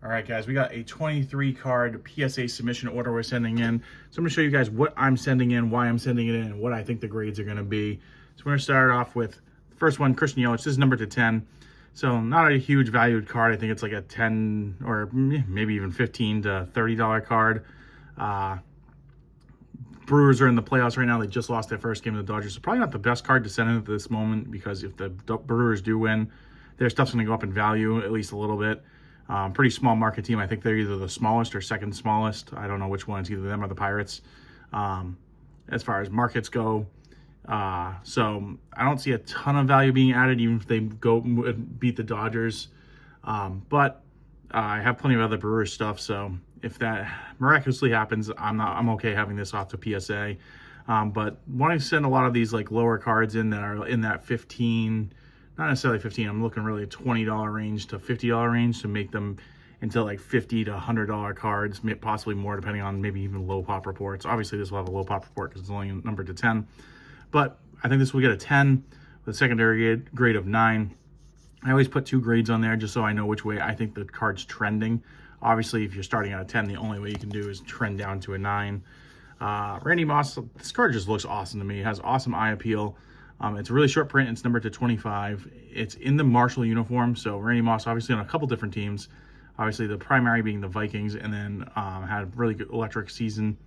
All right, guys, we got a 23 card PSA submission order we're sending in. So I'm gonna show you guys what I'm sending in, why I'm sending it in, and what I think the grades are gonna be. So we're gonna start off with the first one, Christian Yelich. This is numbered to 10. So not a huge valued card. I think it's like a 10 or maybe even 15 to $30 card. Brewers are in the playoffs right now. They just lost their first game to the Dodgers. So probably not the best card to send in at this moment, because if the Brewers do win, their stuff's going to go up in value at least a little bit. Pretty small market team. I think they're either the smallest or second smallest. I don't know which one. It's either them or the Pirates as far as markets go. So I don't see a ton of value being added, even if they go beat the Dodgers. But I have plenty of other Brewers stuff, so if that miraculously happens, I'm okay having this off to PSA. But want to send a lot of these like lower cards in that are in that 15, not necessarily 15. I'm looking really $20 range to $50 range to make them into like $50 to $100 cards, possibly more depending on maybe even low pop reports. Obviously, this will have a low pop report because it's only numbered to 10. But I think this will get a 10 with a secondary grade of 9. I always put 2 grades on there just so I know which way I think the card's trending. Obviously, if you're starting at a 10, the only way you can do is trend down to a 9. Randy Moss, this card just looks awesome to me. It has awesome eye appeal. It's a really short print. It's numbered to 25. It's in the Marshall uniform. So Randy Moss, obviously on a couple different teams. Obviously the primary being the Vikings, and then had a really good electric season.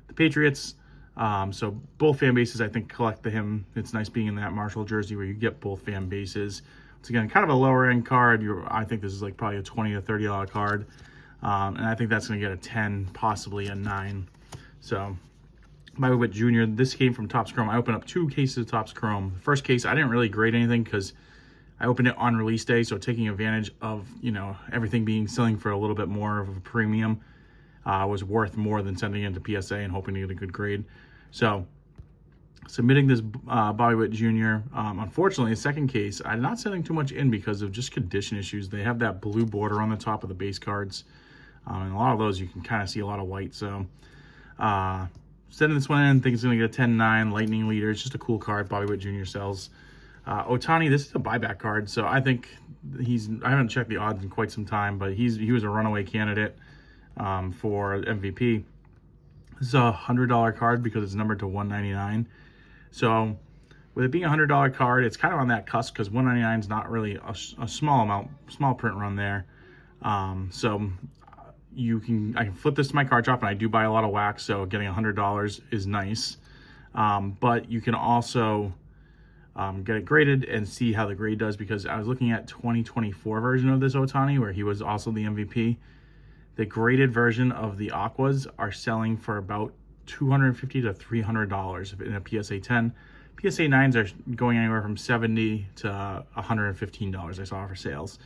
The Patriots. So both fan bases, I think, collect him. It's nice being in that Marshall jersey where you get both fan bases. It's again kind of a lower end card. I think this is like probably a $20 to $30 card. And I think that's going to get a 10, possibly a 9. So Bobby Witt Jr., this came from Topps Chrome. I opened up 2 cases of Topps Chrome. The first case, I didn't really grade anything because I opened it on release day. So taking advantage of, everything being selling for a little bit more of a premium was worth more than sending it to PSA and hoping to get a good grade. So submitting this Bobby Witt Jr., unfortunately, the second case, I'm not sending too much in because of just condition issues. They have that blue border on the top of the base cards. And a lot of those, you can kind of see a lot of white. So sending this one in, think it's going to get a 10-9. Lightning Leader. It's just a cool card. Bobby Witt Jr. sells. Ohtani, this is a buyback card. So I think I haven't checked the odds in quite some time, but he was a runaway candidate for MVP. This is a $100 card because it's numbered to $199. So with it being a $100 card, it's kind of on that cusp because $199 is not really a small print run there. So I can flip this to my card shop, and I do buy a lot of wax, so getting $100 is nice. But you can also get it graded and see how the grade does, because I was looking at 2024 version of this Ohtani where he was also the MVP. The graded version of the Aquas are selling for about $250 to $300 in a PSA 10. PSA 9s are going anywhere from $70 to $115 I saw for sales.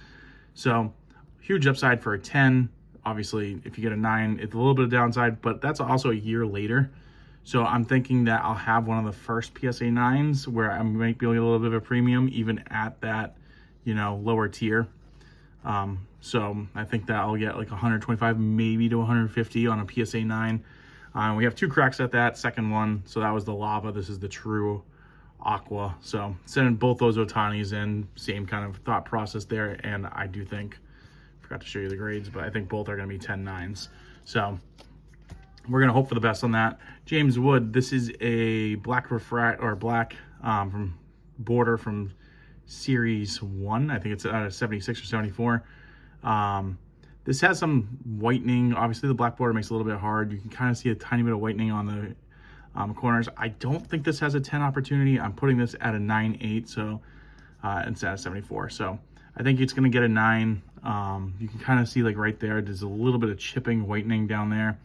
So huge upside for a 10. Obviously, if you get a 9, it's a little bit of downside, but that's also a year later. So I'm thinking that I'll have one of the first PSA 9s where I might be a little bit of a premium even at that, lower tier. So I think that I'll get like 125, maybe to 150 on a PSA 9. We have 2 cracks at that second one. So that was the lava. This is the true aqua. So sending both those Ohtanis in, same kind of thought process there. And I do think, forgot to show you the grades, but I think both are going to be 10-9s. So we're going to hope for the best on that. James Wood, this is a black from border from Series 1. I think it's out of 76 or 74. This has some whitening. Obviously, the black border makes it a little bit hard. You can kind of see a tiny bit of whitening on the corners. I don't think this has a 10 opportunity. I'm putting this at a 9.8, so instead of 74. So I think it's going to get a 9. You can kind of see like right there's a little bit of chipping, whitening down there.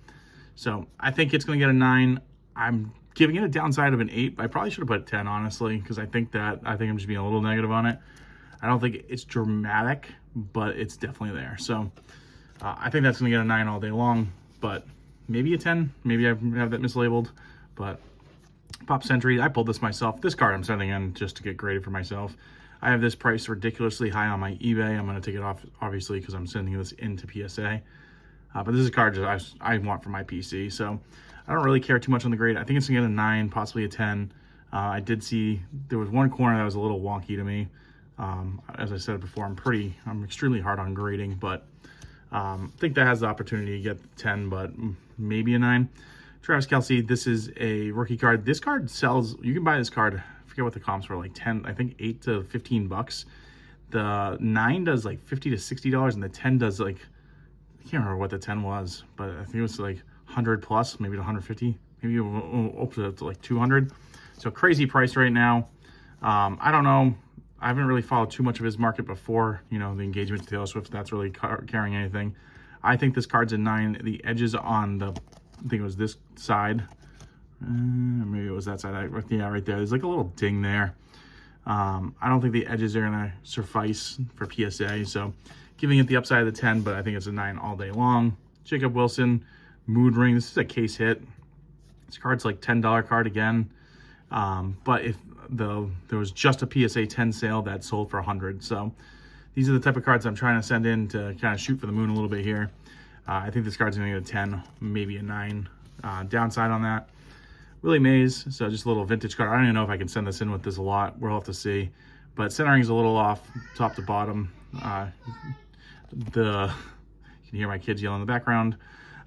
So I think it's going to get a 9. I'm giving it a downside of an 8. I probably should have put 10, honestly, because I think I'm just being a little negative on it. I don't think it's dramatic, but it's definitely there. So I think that's going to get a 9 all day long, but maybe a 10. Maybe I have that mislabeled, but Pop Century, I pulled this myself. This card I'm sending in just to get graded for myself. I have this price ridiculously high on my eBay. I'm going to take it off, obviously, because I'm sending this into PSA. But this is a card that I want for my PC, so I don't really care too much on the grade. I think it's going to get a 9, possibly a 10. I did see there was one corner that was a little wonky to me. As I said before, I'm extremely hard on grading, but I think that has the opportunity to get 10, but maybe a 9. Travis Kelce, this is a rookie card. This card sells, you can buy this card, I forget what the comps were, like 10, I think 8 to 15 bucks. The 9 does like $50 to $60, and the 10 does like, I can't remember what the 10 was, but I think it was like 100 plus, maybe to 150, maybe up to like 200. So crazy price right now. I don't know. I haven't really followed too much of his market before, you know, the engagement to Taylor Swift, that's really carrying anything. I think this card's a 9. The edges on the, I think it was this side. Maybe it was that side. Yeah, right there. There's like a little ding there. I don't think the edges are going to suffice for PSA, so giving it the upside of the 10, but I think it's a 9 all day long. Jacob Wilson, Mood Ring. This is a case hit. This card's like $10 card again. But if there was just a PSA 10 sale that sold for 100. So these are the type of cards I'm trying to send in to kind of shoot for the moon a little bit here. I think this card's going to get a 10, maybe a 9. Downside on that, Willie Mays. So just a little vintage card. I don't even know if I can send this in with this a lot. We'll have to see. But centering's a little off top to bottom. You can hear my kids yelling in the background.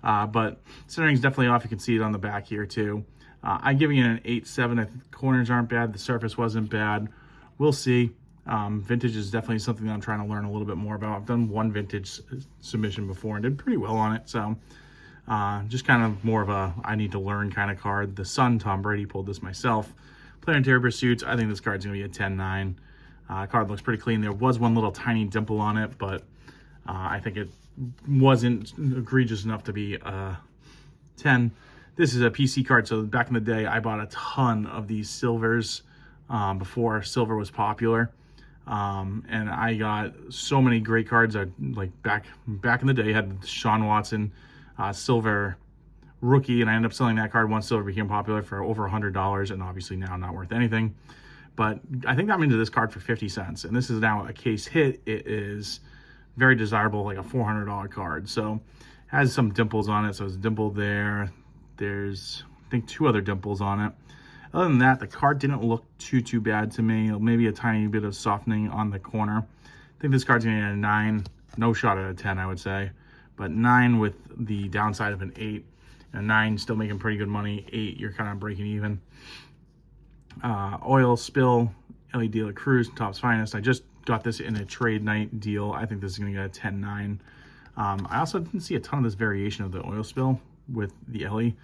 But centering's definitely off. You can see it on the back here too. I'm giving it an 8.7. I think the corners aren't bad. The surface wasn't bad. We'll see. Vintage is definitely something that I'm trying to learn a little bit more about. I've done one vintage submission before and did pretty well on it. So just kind of more of a I need to learn kind of card. The Sun, Tom Brady, pulled this myself. Planetary Pursuits. I think this card's going to be a 10.9. Card looks pretty clean. There was one little tiny dimple on it, but I think it wasn't egregious enough to be a 10. This is a PC card, so back in the day, I bought a ton of these silvers before silver was popular. And I got so many great cards. Like back in the day, I had Sean Watson silver rookie, and I ended up selling that card once silver became popular for over $100, and obviously now not worth anything. But I think I'm into this card for 50 cents, and this is now a case hit. It is very desirable, like a $400 card. So has some dimples on it, so it's dimpled there. There's, I think, 2 other dimples on it. Other than that, the card didn't look too bad to me. Maybe a tiny bit of softening on the corner. I think this card's going to get a 9. No shot at a 10, I would say. But 9 with the downside of an 8. A 9 still making pretty good money. 8, you're kind of breaking even. Oil Spill, Ellie De La Cruz, Topps Finest. I just got this in a trade night deal. I think this is going to get a 10.9. I also didn't see a ton of this variation of the Oil Spill with the Ellie,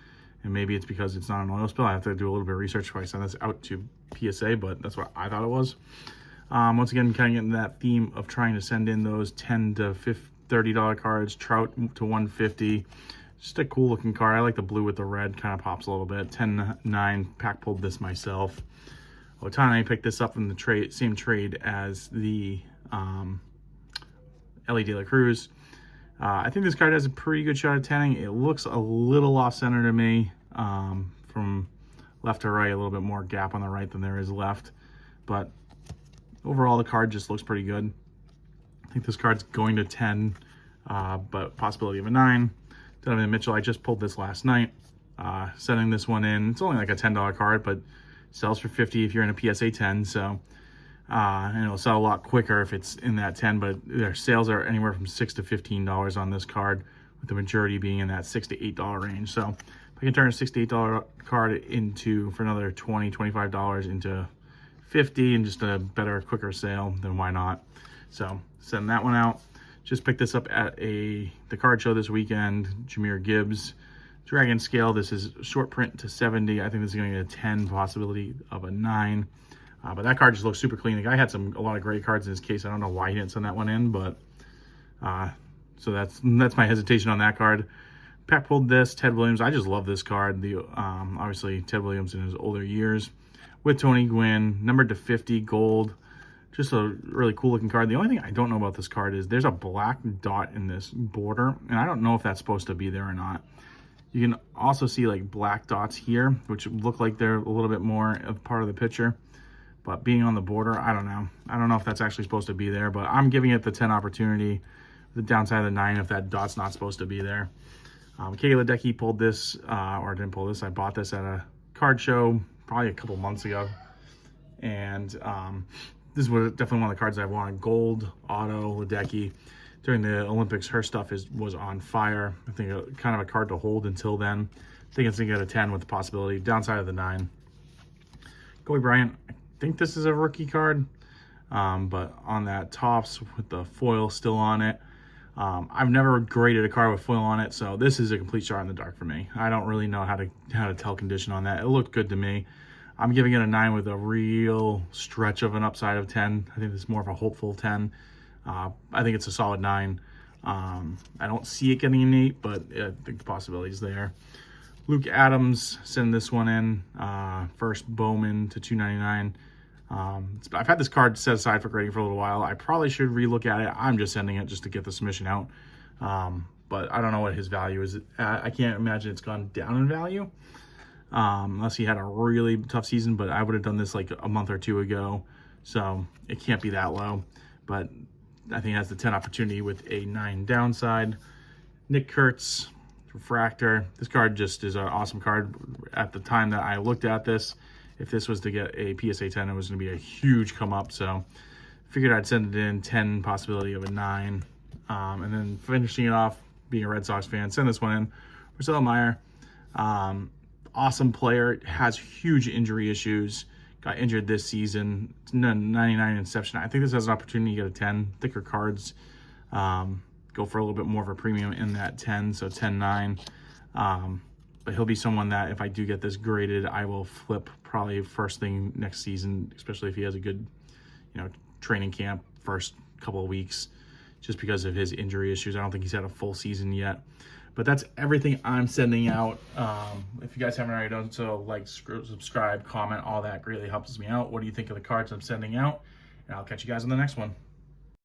and maybe it's because it's not an oil spill. I have to do a little bit of research before I send this out to PSA, but that's what I thought it was. Once again, kind of getting that theme of trying to send in those $10 to $30 cards. Trout to 150. Just a cool looking card. I like the blue with the red, kind of pops a little bit. 10.9. Pack pulled this myself. Otani picked this up in the same trade as the Ellie De La Cruz. I think this card has a pretty good shot at 10ing. It looks a little off center to me, from left to right, a little bit more gap on the right than there is left. But overall, the card just looks pretty good. I think this card's going to 10, but possibility of a 9. Donovan Mitchell, I just pulled this last night, sending this one in. It's only like a $10 card, but sells for 50 if you're in a PSA 10. So, and it'll sell a lot quicker if it's in that 10, but their sales are anywhere from $6 to $15 on this card, with the majority being in that $6 to $8 range. So if I can turn a $6 to $8 card into, for another $20, $25 into 50 and just a better, quicker sale, then why not? So send that one out. Just picked this up at the card show this weekend. Jahmyr Gibbs, Dragon Scale. This is short print to 70. I think this is going to get a 10, possibility of a 9. But that card just looks super clean. The guy had a lot of great cards in his case. I don't know why he didn't send that one in, but so that's my hesitation on that card. Pat pulled this. Ted Williams. I just love this card. Obviously Ted Williams in his older years with Tony Gwynn, numbered to 50, gold. Just a really cool looking card. The only thing I don't know about this card is there's a black dot in this border, and I don't know if that's supposed to be there or not. You can also see like black dots here, which look like they're a little bit more of part of the picture. But being on the border, I don't know. I don't know if that's actually supposed to be there, but I'm giving it the 10 opportunity. The downside of the 9 if that dot's not supposed to be there. Kayla Ledecky pulled this, or didn't pull this. I bought this at a card show probably a couple months ago. And this was definitely one of the cards I wanted. Gold, auto, Ledecky. during the Olympics, her stuff was on fire. I think kind of a card to hold until then. I think it's going to get a 10 with the possibility. Downside of the 9. Kobe Bryant, I think this is a rookie card, but on that Topps with the foil still on it. I've never graded a card with foil on it, so this is a complete shot in the dark for me. I don't really know how to tell condition on that. It looked good to me. I'm giving it a 9 with a real stretch of an upside of 10. I think it's more of a hopeful 10. I think it's a solid 9. I don't see it getting an 8, but I think the possibility is there. Luke Adams, send this one in. First Bowman to 299. I've had this card set aside for grading for a little while. I probably should relook at it. I'm just sending it just to get the submission out. But I don't know what his value is. I can't imagine it's gone down in value. Unless he had a really tough season, but I would have done this like a month or 2 ago. So it can't be that low. But I think it has the 10 opportunity with a 9 downside. Nick Kurtz, Refractor. This card just is an awesome card. At the time that I looked at this, if this was to get a PSA 10, it was going to be a huge come up. So figured I'd send it in, 10 possibility of a 9. And then finishing it off, being a Red Sox fan, send this one in. Marcelo Meyer, awesome player, has huge injury issues. Got injured this season. 99 inception. I think this has an opportunity to get a 10. Thicker cards. Go for a little bit more of a premium in that 10, so 10-9. But he'll be someone that if I do get this graded, I will flip probably first thing next season, especially if he has a good, training camp first couple of weeks, just because of his injury issues. I don't think he's had a full season yet. But that's everything I'm sending out. If you guys haven't already done so, like, subscribe, comment, all that greatly helps me out. What do you think of the cards I'm sending out? And I'll catch you guys on the next one.